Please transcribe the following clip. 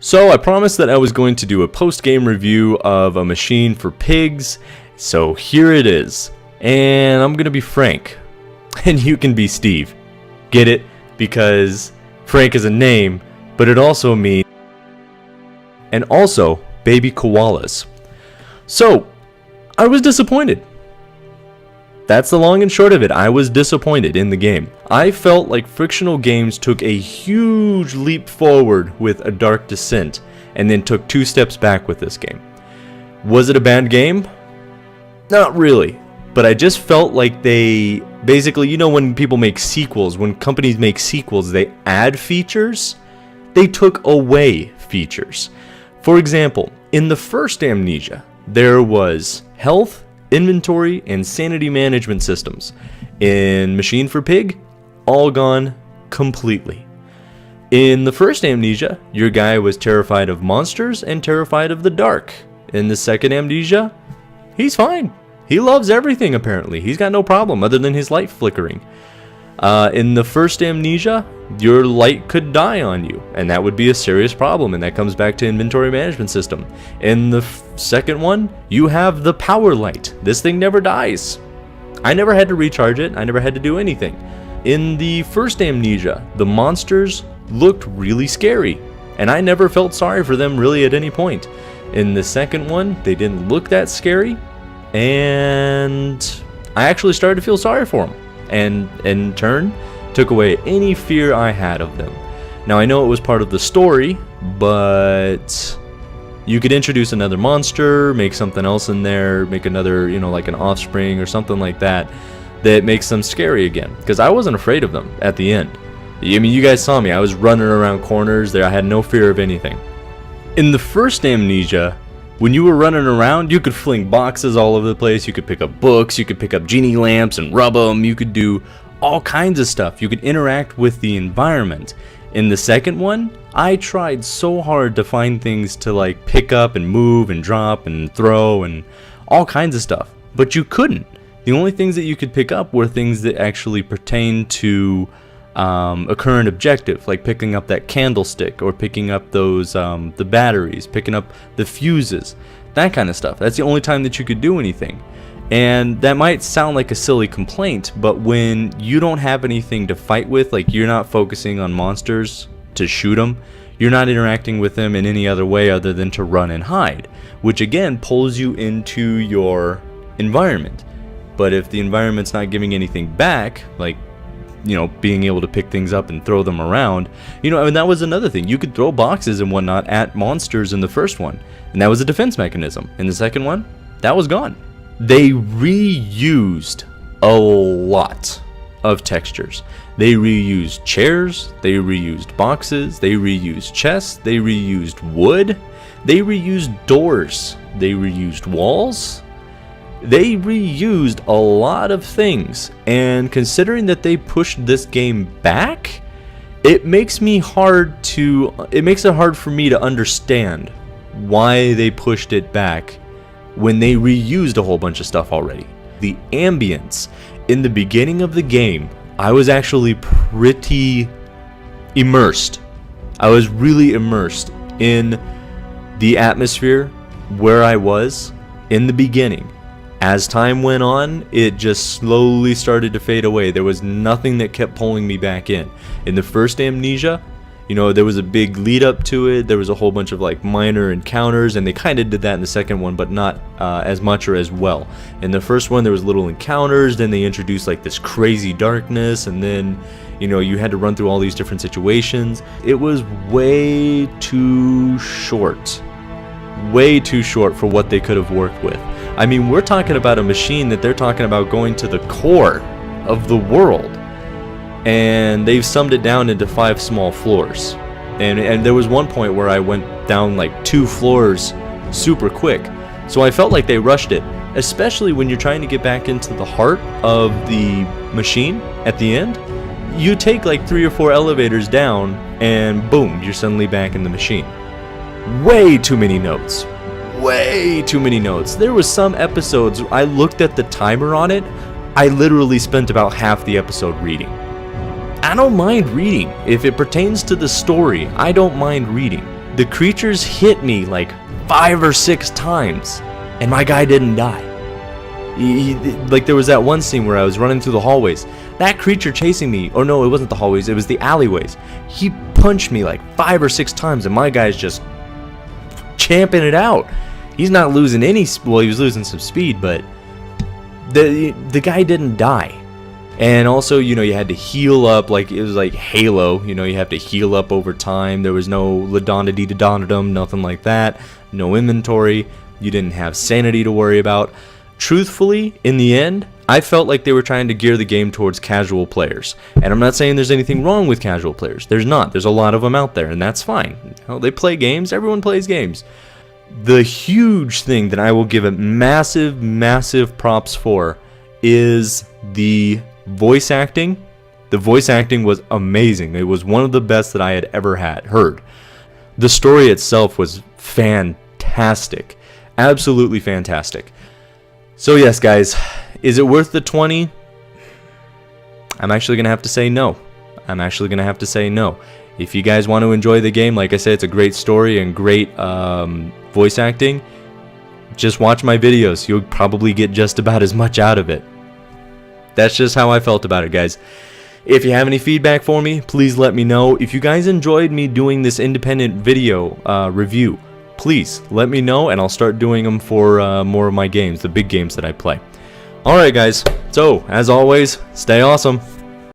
So I promised that I was going to do a post-game review of A Machine for Pigs, so here it is. And I'm going to be Frank, and you can be Steve. Get it? Because Frank is a name, but it also means... and also baby koalas. So, I was disappointed. That's the long and short of it. I was disappointed in the game. I felt like Frictional Games took a huge leap forward with A Dark Descent and then took 2 steps back with this game. Was it a bad game? Not really. But I just felt like they basically, you know, when people make sequels, when companies make sequels, they add features. They took away features. For example, in the first Amnesia, there was health, inventory, and sanity management systems. In Machine for Pig, all gone completely. In the first Amnesia, your guy was terrified of monsters and terrified of the dark. In the second Amnesia, he's fine. He loves everything apparently. He's got no problem other than his light flickering. In the first Amnesia, your light could die on you, and that would be a serious problem, and that comes back to inventory management system. In the second one, you have the power light. This thing never dies. I never had to recharge it. I never had to do anything. In the first Amnesia, the monsters looked really scary, and I never felt sorry for them really at any point. In the second one, they didn't look that scary, and I actually started to feel sorry for them. And in turn, took away any fear I had of them. Now I know it was part of the story, but you could introduce another monster, make something else in there, make another, you know, like an offspring or something like that, that makes them scary again. Because I wasn't afraid of them at the end. I mean, you guys saw me. I was running around corners there. I had no fear of anything. In the first Amnesia, when you were running around, you could fling boxes all over the place, you could pick up books, you could pick up genie lamps and rub them, you could do all kinds of stuff. You could interact with the environment. In the second one, I tried so hard to find things to like pick up and move and drop and throw and all kinds of stuff, but you couldn't. The only things that you could pick up were things that actually pertain to a current objective, like picking up that candlestick or picking up those the batteries, picking up the fuses, that kind of stuff. That's the only time that you could do anything. And that might sound like a silly complaint, but when you don't have anything to fight with, like you're not focusing on monsters to shoot them, you're not interacting with them in any other way other than to run and hide, which again pulls you into your environment. But if the environment's not giving anything back, like, you know, being able to pick things up and throw them around, you know, and that was another thing. You could throw boxes and whatnot at monsters in the first one, and that was a defense mechanism. In the second one, that was gone. They reused a lot of textures. They reused chairs, they reused boxes, they reused chests, they reused wood, they reused doors, they reused walls. They reused a lot of things, and considering that they pushed this game back, it makes it hard for me to understand why they pushed it back when they reused a whole bunch of stuff already. The ambience in the beginning of the game, I was actually pretty immersed. I was really immersed in the atmosphere where I was in the beginning. As time went on, it just slowly started to fade away. There was nothing that kept pulling me back in. In the first Amnesia, you know, there was a big lead up to it. There was a whole bunch of like minor encounters, and they kind of did that in the second one, but not as much or as well. In the first one, there was little encounters, then they introduced like this crazy darkness, and then, you know, you had to run through all these different situations. It was way too short. Way too short for what they could have worked with. I mean, we're talking about a machine that they're talking about going to the core of the world, and they've summed it down into 5 small floors. And there was one point where I went down like 2 floors super quick, so I felt like they rushed it, especially when you're trying to get back into the heart of the machine at the end. You take like 3 or 4 elevators down, and boom, you're suddenly back in the machine. Way too many notes. Way too many notes. There was some episodes, I looked at the timer on it, I literally spent about half the episode reading. I don't mind reading. If it pertains to the story, I don't mind reading. The creatures hit me like 5 or 6 times, and my guy didn't die. Like there was that one scene where I was running through the hallways. That creature chasing me, or no, it wasn't the hallways, it was the alleyways. He punched me like 5 or 6 times, and my guy's just champing it out. He's not losing any, well, he was losing some speed, but the guy didn't die. And also, you know, you had to heal up, like it was like Halo, you know, you have to heal up over time. There was no ladonda-dee-da-dum, nothing like that. No inventory. You didn't have sanity to worry about. Truthfully, in the end, I felt like they were trying to gear the game towards casual players. And I'm not saying there's anything wrong with casual players. There's not. There's a lot of them out there, and that's fine. You know, they play games. Everyone plays games. The huge thing that I will give it massive, massive props for is the voice acting. The voice acting was amazing. It was one of the best that I had ever heard. The story itself was fantastic. Absolutely fantastic. So yes, guys, is it worth the 20? I'm actually going to have to say no. If you guys want to enjoy the game, like I said, it's a great story and great voice acting. Just watch my videos. You'll probably get just about as much out of it. That's just how I felt about it, guys. If you have any feedback for me, please let me know. If you guys enjoyed me doing this independent video review, please let me know, and I'll start doing them for more of my games, the big games that I play. Alright, guys. So, as always, stay awesome.